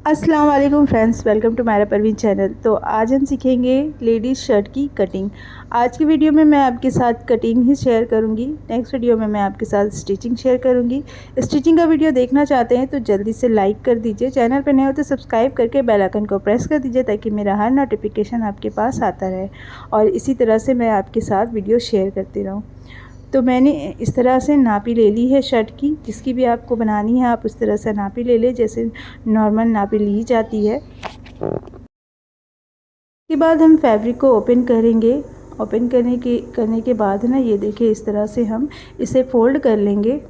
अस्सलाम वालेकुम friends, welcome to Myra Parveen channel. तो आज हम सीखेंगे लेडीज़ शर्ट की कटिंग। आज की वीडियो में मैं आपके साथ कटिंग ही शेयर करूंगी। नेक्स्ट वीडियो में मैं आपके साथ स्टिचिंग शेयर करूंगी। स्टिचिंग का वीडियो देखना चाहते हैं तो जल्दी से लाइक कर दीजिए। चैनल पर नए हो तो सब्सक्राइब करके बेल आइकन को प्रेस कर दीजिए ताकि मेरा हर नोटिफिकेशन आपके पास आता रहे और इसी तरह से मैं आपके साथ वीडियो शेयर करती रहूँ। तो मैंने इस तरह से नापी ले ली है शर्ट की। जिसकी भी आपको बनानी है आप उस तरह से नापी ले लें जैसे नॉर्मल नापी ली जाती है। उसके बाद हम फैब्रिक को ओपन करेंगे। ओपन करने के बाद ना ये देखिए इस तरह से हम इसे फ़ोल्ड कर लेंगे।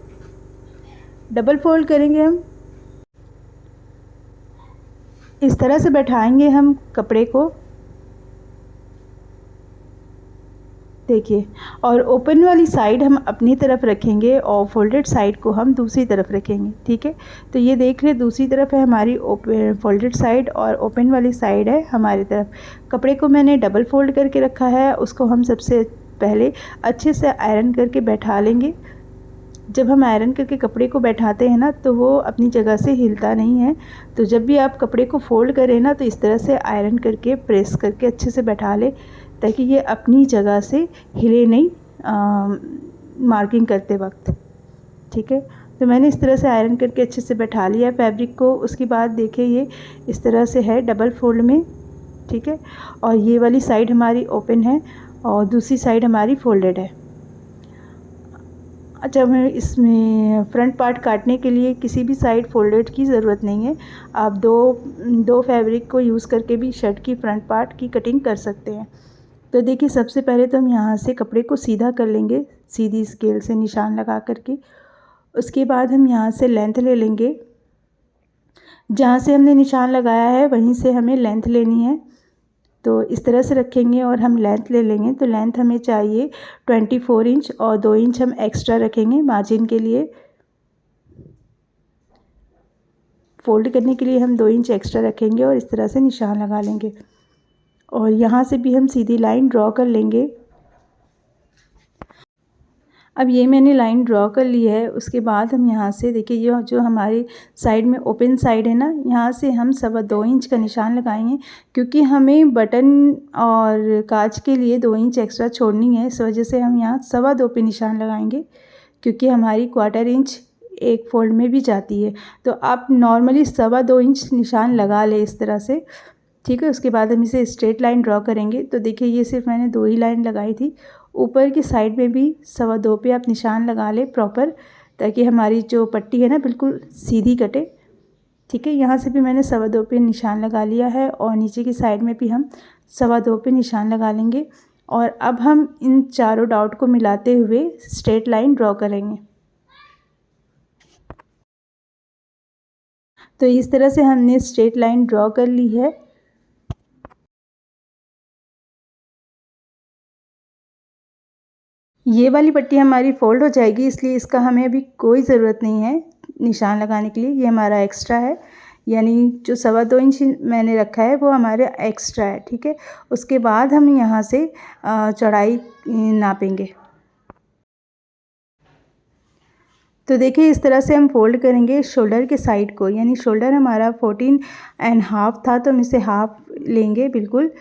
डबल फोल्ड करेंगे हम। इस तरह से बैठाएंगे हम कपड़े को, देखिए। और ओपन वाली साइड हम अपनी तरफ रखेंगे और फोल्डेड साइड को हम दूसरी तरफ रखेंगे, ठीक है। तो ये देख लें, दूसरी तरफ है हमारी ओपन फोल्डेड साइड और ओपन वाली साइड है हमारी तरफ। कपड़े को मैंने डबल फोल्ड करके रखा है। उसको हम सबसे पहले अच्छे से आयरन करके बैठा लेंगे। जब हम आयरन करके कपड़े को बैठाते हैं ना तो वो अपनी जगह से हिलता नहीं है। तो जब भी आप कपड़े को फ़ोल्ड करें ना तो इस तरह से आयरन करके प्रेस करके अच्छे से बैठा लें ताकि ये अपनी जगह से हिले नहीं मार्किंग करते वक्त, ठीक है। तो मैंने इस तरह से आयरन करके अच्छे से बैठा लिया फैब्रिक को। उसके बाद देखिए ये इस तरह से है डबल फोल्ड में, ठीक है। और ये वाली साइड हमारी ओपन है और दूसरी साइड हमारी फोल्डेड है। अच्छा, हमें इसमें फ्रंट पार्ट काटने के लिए किसी भी साइड फोल्डेड की ज़रूरत नहीं है। आप दो फैब्रिक को यूज़ करके भी शर्ट की फ्रंट पार्ट की कटिंग कर सकते हैं। तो देखिए सबसे पहले तो हम यहाँ से कपड़े को सीधा कर लेंगे, सीधी स्केल से निशान लगा करके। उसके बाद हम यहाँ से लेंथ ले लेंगे। जहाँ से हमने निशान लगाया है वहीं से हमें लेंथ लेनी है। तो इस तरह से रखेंगे और हम लेंथ ले लेंगे। तो लेंथ हमें चाहिए 24 इंच और 2 इंच हम एक्स्ट्रा रखेंगे मार्जिन के लिए। फोल्ड करने के लिए हम 2 इंच एक्स्ट्रा रखेंगे और इस तरह से निशान लगा लेंगे। और यहाँ से भी हम सीधी लाइन ड्रॉ कर लेंगे। अब ये मैंने लाइन ड्रॉ कर ली है। उसके बाद हम यहाँ से देखिए ये जो हमारी साइड में ओपन साइड है ना, यहाँ से हम 2.25 इंच का निशान लगाएंगे क्योंकि हमें बटन और काज के लिए 2 इंच एक्स्ट्रा छोड़नी है। इस वजह से हम यहाँ 2.25 पे निशान लगाएंगे क्योंकि हमारी 1/4 इंच एक फोल्ड में भी जाती है। तो आप नॉर्मली 2.25 इंच निशान लगा लें इस तरह से, ठीक है। उसके बाद हम इसे स्ट्रेट लाइन ड्रॉ करेंगे। तो देखिए ये सिर्फ मैंने 2 ही लाइन लगाई थी। ऊपर की साइड में भी 2.25 पे आप निशान लगा लें प्रॉपर, ताकि हमारी जो पट्टी है ना बिल्कुल सीधी कटे, ठीक है। यहाँ से भी मैंने 2.25 पे निशान लगा लिया है और नीचे की साइड में भी हम 2.25 पे निशान लगा लेंगे। और अब हम इन चारों डॉट को मिलाते हुए स्ट्रेट लाइन ड्रॉ करेंगे। तो इस तरह से हमने स्ट्रेट लाइन ड्रॉ कर ली है। ये वाली पट्टी हमारी फ़ोल्ड हो जाएगी, इसलिए इसका हमें अभी कोई ज़रूरत नहीं है निशान लगाने के लिए। ये हमारा एक्स्ट्रा है, यानी जो 2.25 इंच मैंने रखा है वो हमारे एक्स्ट्रा है, ठीक है। उसके बाद हम यहाँ से चौड़ाई नापेंगे। तो देखिए इस तरह से हम फोल्ड करेंगे शोल्डर के साइड को, यानी शोल्डर हमारा 14.5 था तो हम इसे हाफ़ लेंगे बिल्कुल।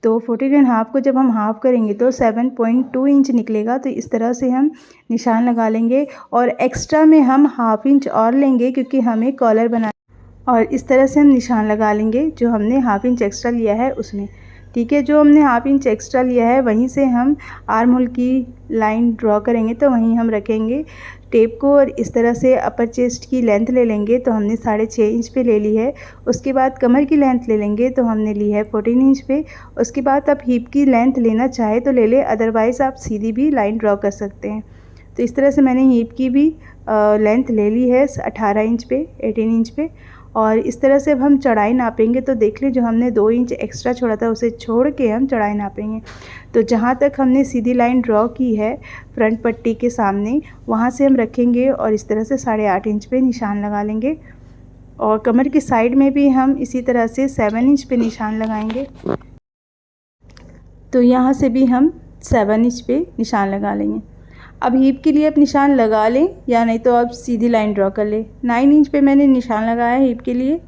तो 14.5 को जब हम हाफ़ करेंगे तो 7.2 इंच निकलेगा। तो इस तरह से हम निशान लगा लेंगे और एक्स्ट्रा में हम 1/2 इंच और लेंगे क्योंकि हमें कॉलर बना, और इस तरह से हम निशान लगा लेंगे जो हमने 1/2 इंच एक्स्ट्रा लिया है उसमें, ठीक है। जो हमने 1/2 इंच एक्स्ट्रा लिया है वहीं से हम आर्म होल की लाइन ड्रॉ करेंगे। तो वहीं हम रखेंगे टेप को और इस तरह से अपर चेस्ट की लेंथ ले लेंगे। तो हमने 6.5 इंच पे ले ली है। उसके बाद कमर की लेंथ ले लेंगे तो हमने ली है 14 इंच पे। उसके बाद आप हिप की लेंथ लेना चाहे तो ले लें, अदरवाइज़ आप सीधी भी लाइन ड्रॉ कर सकते हैं। तो इस तरह से मैंने हिप की भी लेंथ ले ली है 18 इंच पे, 18 इंच पे। और इस तरह से अब हम चौड़ाई नापेंगे। तो देख लें जो हमने 2 इंच एक्स्ट्रा छोड़ा था उसे छोड़ के हम चौड़ाई नापेंगे। तो जहाँ तक हमने सीधी लाइन ड्रॉ की है फ्रंट पट्टी के सामने, वहाँ से हम रखेंगे और इस तरह से 8.5 इंच पे निशान लगा लेंगे। और कमर की साइड में भी हम इसी तरह से 7 इंच पे निशान लगाएंगे। तो यहाँ से भी हम 7 इंच पे निशान लगा लेंगे। अब हिप के लिए आप निशान लगा लें या नहीं तो आप सीधी लाइन ड्रॉ कर लें। 9 इंच पे मैंने निशान लगाया है हिप के लिए।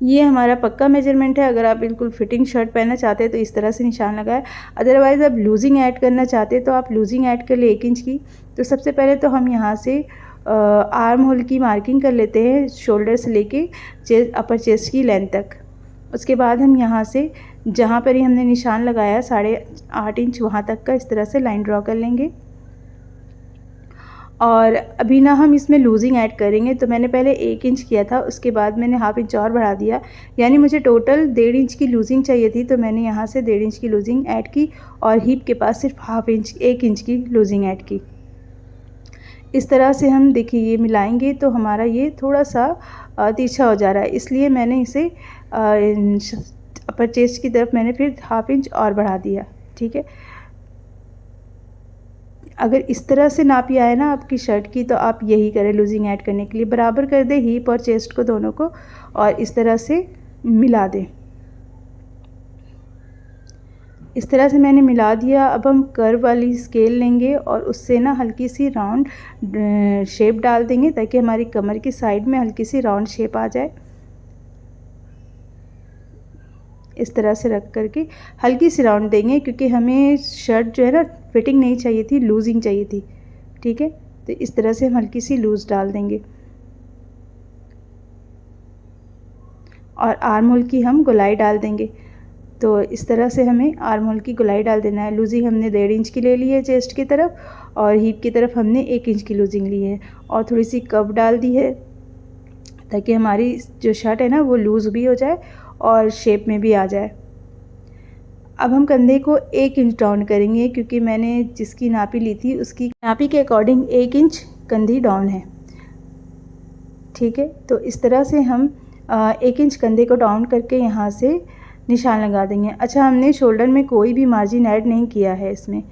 ये हमारा पक्का मेजरमेंट है। अगर आप बिल्कुल फिटिंग शर्ट पहनना चाहते हैं तो इस तरह से निशान लगाएं। अदरवाइज़ आप लूजिंग ऐड करना चाहते हैं तो आप लूजिंग ऐड कर ले 1 इंच की। तो सबसे पहले तो हम यहाँ से आर्म होल की मार्किंग कर लेते हैं, शोल्डर से लेके अपर चेस्ट की लेंथ तक। उसके बाद हम यहाँ से जहाँ पर ही हमने निशान लगाया 8.5 इंच वहाँ तक का इस तरह से लाइन ड्रॉ कर लेंगे। और अभी ना हम इसमें लूजिंग ऐड करेंगे, तो मैंने पहले 1 इंच किया था, उसके बाद मैंने हाफ इंच और बढ़ा दिया, यानी मुझे टोटल 1.5 इंच की लूजिंग चाहिए थी। तो मैंने यहाँ से 1.5 इंच की लूजिंग ऐड की और हिप के पास सिर्फ 1 इंच की लूजिंग ऐड की। इस तरह से हम देखिए ये मिलाएंगे तो हमारा ये थोड़ा सा तिरछा हो जा रहा है, इसलिए मैंने इसे अपर चेस्ट की तरफ मैंने फिर 1/2 इंच और बढ़ा दिया। ठीक है, अगर इस तरह से नापी आए ना आपकी शर्ट की तो आप यही करें, लूजिंग ऐड करने के लिए बराबर कर दें हिप और चेस्ट को, दोनों को, और इस तरह से मिला दें। इस तरह से मैंने मिला दिया। अब हम कर्व वाली स्केल लेंगे और उससे ना हल्की सी राउंड शेप डाल देंगे ताकि हमारी कमर की साइड में हल्की सी राउंड शेप आ जाए। इस तरह से रख करके हल्की सी राउंड देंगे, क्योंकि हमें शर्ट जो है ना फिटिंग नहीं चाहिए थी, लूजिंग चाहिए थी। ठीक है, तो इस तरह से हम हल्की सी लूज़ डाल देंगे और आर्म होल की हम गोलाई डाल देंगे। तो इस तरह से हमें आर्म होल की गोलाई डाल देना है। लूजिंग हमने 1.5 इंच की ले ली है चेस्ट की तरफ, और हिप की तरफ हमने 1 इंच की लूजिंग ली है और थोड़ी सी कव डाल दी है ताकि हमारी जो शर्ट है ना वो लूज़ भी हो जाए और शेप में भी आ जाए। अब हम कंधे को 1 इंच डाउन करेंगे, क्योंकि मैंने जिसकी नापी ली थी उसकी नापी के अकॉर्डिंग 1 इंच कंधी डाउन है। ठीक है, तो इस तरह से हम 1 इंच कंधे को डाउन करके यहाँ से निशान लगा देंगे। अच्छा, हमने शोल्डर में कोई भी मार्जिन ऐड नहीं किया है। इसमें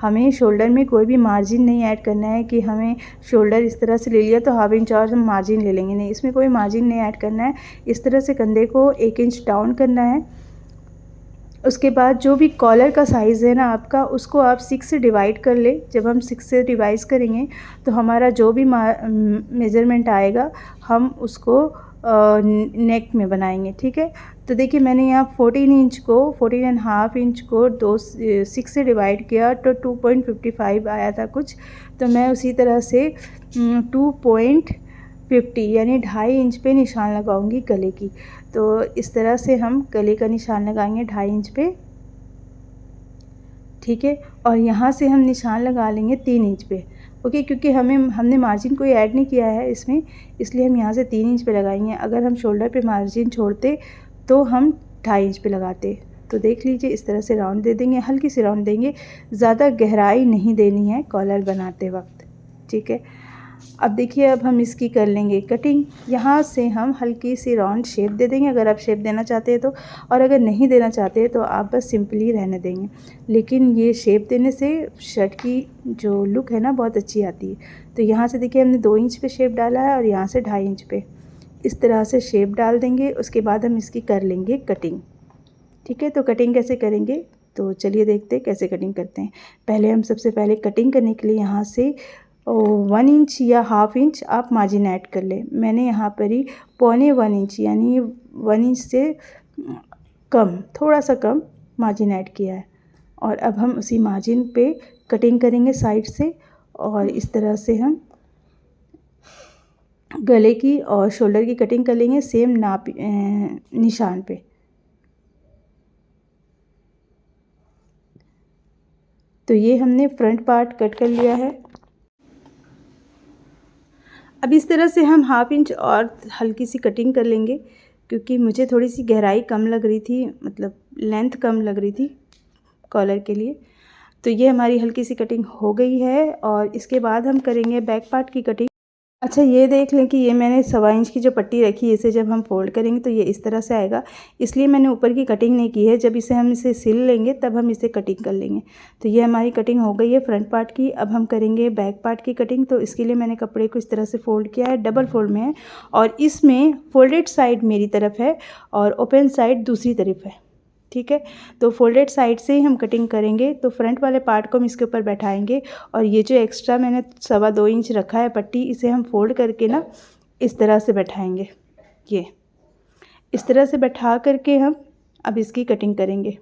हमें शोल्डर में कोई भी मार्जिन नहीं ऐड करना है कि हमें शोल्डर इस तरह से ले लिया तो 1/2 इंच और हम मार्जिन ले लेंगे, नहीं, इसमें कोई मार्जिन नहीं ऐड करना है। इस तरह से कंधे को 1 इंच डाउन करना है। उसके बाद जो भी कॉलर का साइज़ है ना आपका, उसको आप 6 से डिवाइड कर ले। जब हम 6 से डिवाइड करेंगे तो हमारा जो भी मेज़रमेंट आएगा हम उसको नेक में बनाएंगे। ठीक है, तो देखिए मैंने यहाँ 14.5 इंच को 6 से डिवाइड किया तो 2.55 आया था कुछ। तो मैं उसी तरह से 2.50 यानी 2.5 इंच पे निशान लगाऊंगी गले की। तो इस तरह से हम गले का निशान लगाएंगे 2.5 इंच पे। ठीक है, और यहाँ से हम निशान लगा लेंगे 3 इंच पे। ओके, क्योंकि हमने मार्जिन कोई ऐड नहीं किया है इसमें, इसलिए हम यहाँ से 3 इंच पे लगाएंगे। अगर हम शोल्डर पे मार्जिन छोड़ते तो हम 2.5 इंच पे लगाते। तो देख लीजिए, इस तरह से राउंड दे देंगे, हल्की सी राउंड देंगे, ज़्यादा गहराई नहीं देनी है कॉलर बनाते वक्त। ठीक है, अब देखिए अब हम इसकी कर लेंगे कटिंग। यहाँ से हम हल्की सी राउंड शेप दे देंगे अगर आप शेप देना चाहते हैं तो, और अगर नहीं देना चाहते हैं तो आप बस सिंपली रहने देंगे। लेकिन ये शेप देने से शर्ट की जो लुक है ना बहुत अच्छी आती है। तो यहाँ से देखिए हमने 2 इंच पे शेप डाला है और यहाँ से 2.5 इंच पे इस तरह से शेप डाल देंगे। उसके बाद हम इसकी कर लेंगे कटिंग। ठीक है, तो कटिंग कैसे करेंगे तो चलिए देखते हैं कैसे कटिंग करते हैं। पहले हम सबसे पहले कटिंग करने के लिए यहाँ से 1 इंच या 1/2 इंच आप मार्जिन ऐड कर लें। मैंने यहाँ पर ही 1.25 इंच यानी 1 इंच से कम, थोड़ा सा कम मार्जिन ऐड किया है। और अब हम उसी मार्जिन पे कटिंग करेंगे साइड से, और इस तरह से हम गले की और शोल्डर की कटिंग कर लेंगे सेम निशान पे। तो ये हमने फ्रंट पार्ट कट कर लिया है। अब इस तरह से हम 1/2 इंच और हल्की सी कटिंग कर लेंगे, क्योंकि मुझे थोड़ी सी गहराई कम लग रही थी, मतलब लेंथ कम लग रही थी कॉलर के लिए। तो ये हमारी हल्की सी कटिंग हो गई है और इसके बाद हम करेंगे बैक पार्ट की कटिंग। अच्छा, ये देख लें कि ये मैंने 1.25 इंच की जो पट्टी रखी है, इसे जब हम फोल्ड करेंगे तो ये इस तरह से आएगा, इसलिए मैंने ऊपर की कटिंग नहीं की है। जब हम इसे सिल लेंगे तब हम इसे कटिंग कर लेंगे। तो ये हमारी कटिंग हो गई है फ्रंट पार्ट की। अब हम करेंगे बैक पार्ट की कटिंग। तो इसके लिए मैंने कपड़े को इस तरह से फ़ोल्ड किया है, डबल फोल्ड में है, और इसमें फोल्डेड साइड मेरी तरफ है और ओपन साइड दूसरी तरफ है। ठीक है, तो फोल्डेड साइड से ही हम कटिंग करेंगे। तो फ्रंट वाले पार्ट को हम इसके ऊपर बैठाएंगे और ये जो एक्स्ट्रा मैंने 2.25 इंच रखा है पट्टी, इसे हम फोल्ड करके ना इस तरह से बैठाएंगे। ये इस तरह से बैठा करके हम अब इसकी कटिंग करेंगे।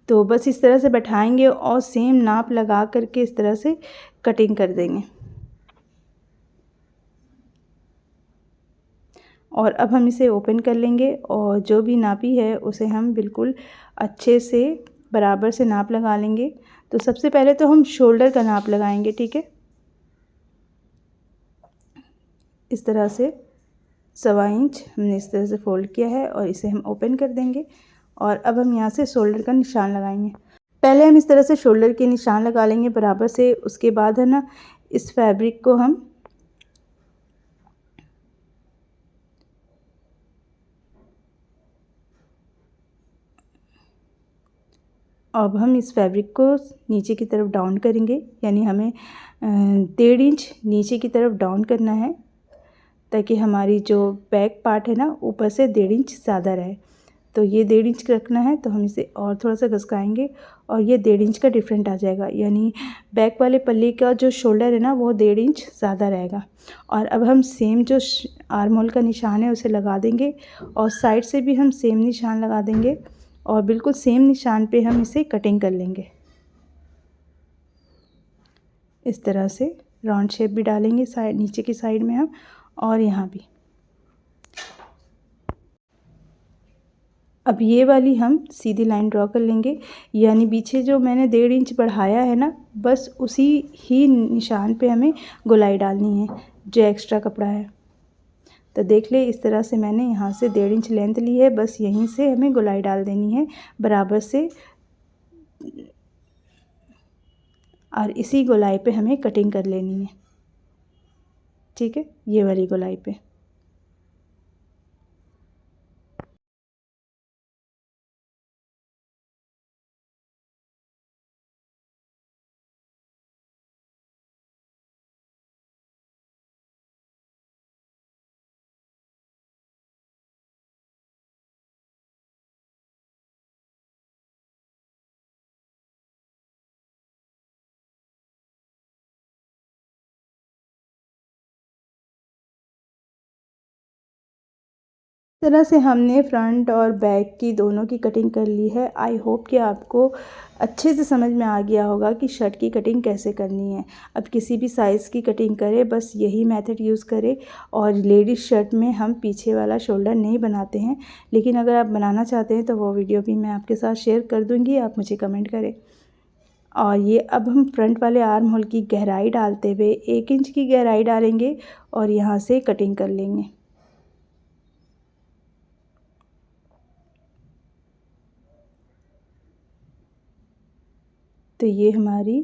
तो बस इस तरह से बैठाएंगे और सेम नाप लगा करके इस तरह से कटिंग कर देंगे। और अब हम इसे ओपन कर लेंगे और जो भी नापी है उसे हम बिल्कुल अच्छे से बराबर से नाप लगा लेंगे। तो सबसे पहले तो हम शोल्डर का नाप लगाएंगे, ठीक है। इस तरह से 1.25 इंच हमने इस तरह से फ़ोल्ड किया है और इसे हम ओपन कर देंगे। और अब हम यहाँ से शोल्डर का निशान लगाएंगे। पहले हम इस तरह से शोल्डर के निशान लगा लेंगे बराबर से। उसके बाद है ना, इस फैब्रिक को हम इस फैब्रिक को नीचे की तरफ डाउन करेंगे, यानी हमें 1.5 इंच नीचे की तरफ डाउन करना है ताकि हमारी जो बैक पार्ट है ना ऊपर से 1.5 इंच ज़्यादा रहे। तो ये 1.5 इंच रखना है, तो हम इसे और थोड़ा सा घसकाएंगे और ये 1.5 इंच का डिफरेंट आ जाएगा, यानी बैक वाले पल्ले का जो शोल्डर है ना वो 1.5 इंच ज़्यादा रहेगा। और अब हम सेम जो आर्म होल का निशान है उसे लगा देंगे और साइड से भी हम सेम निशान लगा देंगे और बिल्कुल सेम निशान पे हम इसे कटिंग कर लेंगे। इस तरह से राउंड शेप भी डालेंगे साइड, नीचे की साइड में हम, और यहाँ भी। अब ये वाली हम सीधी लाइन ड्रॉ कर लेंगे, यानी पीछे जो मैंने 1.5 इंच बढ़ाया है ना, बस उसी ही निशान पे हमें गोलाई डालनी है जो एक्स्ट्रा कपड़ा है। तो देख ले, इस तरह से मैंने यहाँ से 1.5 इंच लेंथ ली है, बस यहीं से हमें गोलाई डाल देनी है बराबर से और इसी गोलाई पे हमें कटिंग कर लेनी है, ठीक है, ये वाली गोलाई पे। तरह से हमने फ्रंट और बैक की दोनों की कटिंग कर ली है। आई होप कि आपको अच्छे से समझ में आ गया होगा कि शर्ट की कटिंग कैसे करनी है। अब किसी भी साइज़ की कटिंग करें, बस यही मेथड यूज़ करें। और लेडीज़ शर्ट में हम पीछे वाला शोल्डर नहीं बनाते हैं, लेकिन अगर आप बनाना चाहते हैं तो वो वीडियो भी मैं आपके साथ शेयर कर दूँगी, आप मुझे कमेंट करें। और ये अब हम फ्रंट वाले आर्म होल की गहराई डालते हुए 1 इंच की गहराई डालेंगे और यहाँ से कटिंग कर लेंगे। तो ये हमारी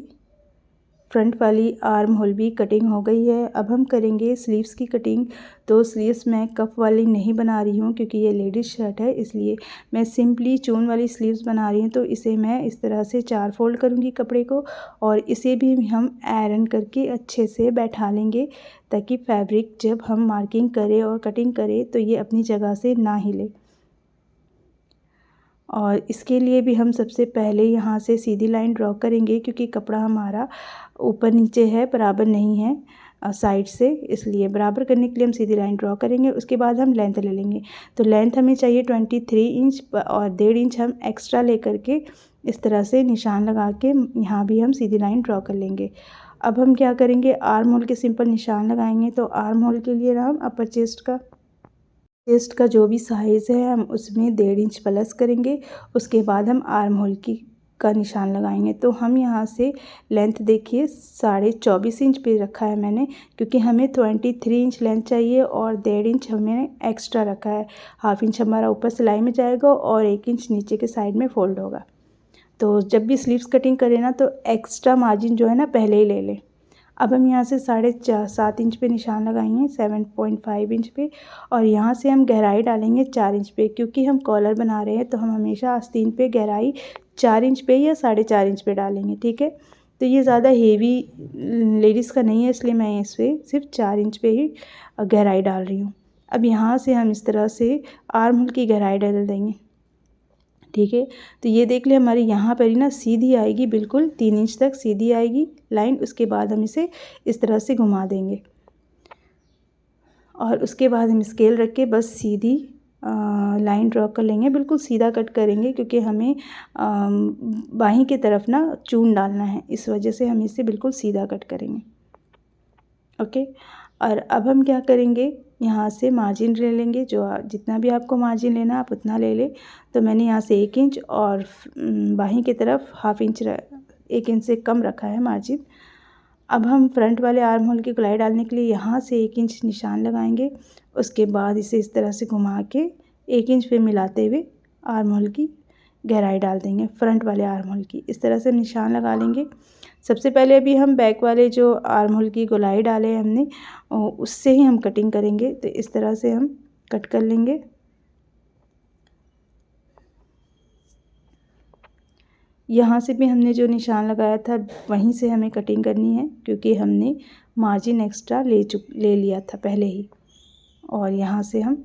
फ्रंट वाली आर्म होल भी कटिंग हो गई है। अब हम करेंगे स्लीव्स की कटिंग। तो स्लीव्स मैं कफ वाली नहीं बना रही हूँ क्योंकि ये लेडीज़ शर्ट है, इसलिए मैं सिंपली चून वाली स्लीव्स बना रही हूँ। तो इसे मैं इस तरह से 4 फोल्ड करूँगी कपड़े को और इसे भी हम आयरन करके अच्छे से बैठा लेंगे ताकि फैब्रिक जब हम मार्किंग करें और कटिंग करें तो ये अपनी जगह से ना हिले। और इसके लिए भी हम सबसे पहले यहाँ से सीधी लाइन ड्रॉ करेंगे क्योंकि कपड़ा हमारा ऊपर नीचे है, बराबर नहीं है साइड से, इसलिए बराबर करने के लिए हम सीधी लाइन ड्रॉ करेंगे। उसके बाद हम लेंथ ले लेंगे। तो लेंथ हमें चाहिए 23 इंच और 1.5 इंच हम एक्स्ट्रा ले करके इस तरह से निशान लगा के यहाँ भी हम सीधी लाइन ड्रॉ कर लेंगे। अब हम क्या करेंगे, आर्म होल के सिंपल निशान लगाएंगे। तो आर्म होल के लिए हम अपर चेस्ट का जो भी साइज़ है हम उसमें 1.5 इंच प्लस करेंगे। उसके बाद हम आर्म होल का निशान लगाएंगे। तो हम यहाँ से लेंथ देखिए 24.5 इंच पे रखा है मैंने, क्योंकि हमें 23 इंच लेंथ चाहिए और 1.5 इंच हमने एक्स्ट्रा रखा है। हाफ इंच हमारा ऊपर सिलाई में जाएगा और 1 इंच नीचे के साइड में फोल्ड होगा। तो जब भी स्लीव्स कटिंग करें ना तो एक्स्ट्रा मार्जिन जो है ना पहले ही ले लें। अब हम यहाँ से 7.5 इंच पे निशान लगाएंगे, 7.5 इंच पे, और यहाँ से हम गहराई डालेंगे 4 इंच पे। क्योंकि हम कॉलर बना रहे हैं तो हम हमेशा आस्तीन पे गहराई 4 इंच पे या 4.5 इंच पे डालेंगे, ठीक है। तो ये ज़्यादा हेवी लेडीज़ का नहीं है, इसलिए मैं इस पर सिर्फ 4 इंच पे ही गहराई डाल रही हूँ। अब यहाँ से हम इस तरह से आर्म होल की गहराई डाल देंगे, ठीक है। तो ये देख ले हमारी यहाँ पर ही ना सीधी आएगी, बिल्कुल 3 इंच तक सीधी आएगी लाइन। उसके बाद हम इसे इस तरह से घुमा देंगे और उसके बाद हम स्केल रख के बस सीधी लाइन ड्रॉ कर लेंगे। बिल्कुल सीधा कट करेंगे क्योंकि हमें बाहीं की तरफ ना चून डालना है, इस वजह से हम इसे बिल्कुल सीधा कट करेंगे। ओके, और अब हम क्या करेंगे, यहाँ से मार्जिन ले लेंगे। जो जितना भी आपको मार्जिन लेना आप उतना ले लें। तो मैंने यहाँ से 1 इंच और बाहीं की तरफ 1/2 इंच 1 इंच से कम रखा है मार्जिन। अब हम फ्रंट वाले आर्म होल की गोलाई डालने के लिए यहाँ से 1 इंच निशान लगाएंगे। उसके बाद इसे इस तरह से घुमा के 1 इंच पे मिलाते हुए आर्म होल की गहराई डाल देंगे, फ्रंट वाले आर्म होल की। इस तरह से निशान लगा लेंगे। सबसे पहले अभी हम बैक वाले जो आर्म होल की गोलाई डाले हमने उससे ही हम कटिंग करेंगे। तो इस तरह से हम कट कर लेंगे। यहाँ से भी हमने जो निशान लगाया था वहीं से हमें कटिंग करनी है, क्योंकि हमने मार्जिन एक्स्ट्रा ले लिया था पहले ही। और यहाँ से हम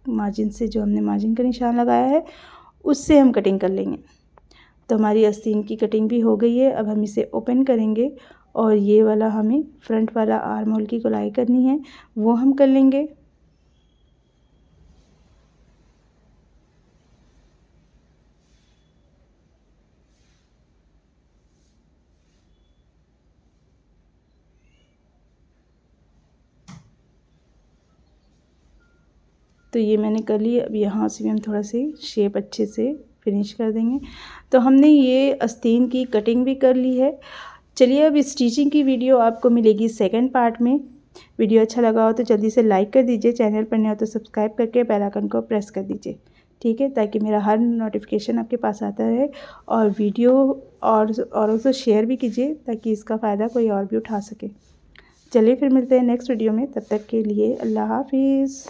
मार्जिन से जो हमने मार्जिन का निशान लगाया है उससे हम कटिंग कर लेंगे। तो हमारी आस्तीन की कटिंग भी हो गई है। अब हम इसे ओपन करेंगे और ये वाला हमें फ्रंट वाला आर्म होल की गोलाई करनी है, वो हम कर लेंगे। तो ये मैंने कर ली। अब यहाँ से भी हम थोड़ा से शेप अच्छे से फिनिश कर देंगे। तो हमने ये आस्तीन की कटिंग भी कर ली है। चलिए अब स्टिचिंग की वीडियो आपको मिलेगी सेकंड पार्ट में। वीडियो अच्छा लगा हो तो जल्दी से लाइक कर दीजिए, चैनल पर नए हो तो सब्सक्राइब करके बेल आइकन को प्रेस कर दीजिए, ठीक है, ताकि मेरा हर नोटिफिकेशन आपके पास आता रहे। और वीडियो औरों से शेयर भी कीजिए ताकि इसका फ़ायदा कोई और भी उठा सके। चलिए फिर मिलते हैं नेक्स्ट वीडियो में, तब तक के लिए अल्लाह हाफिज़।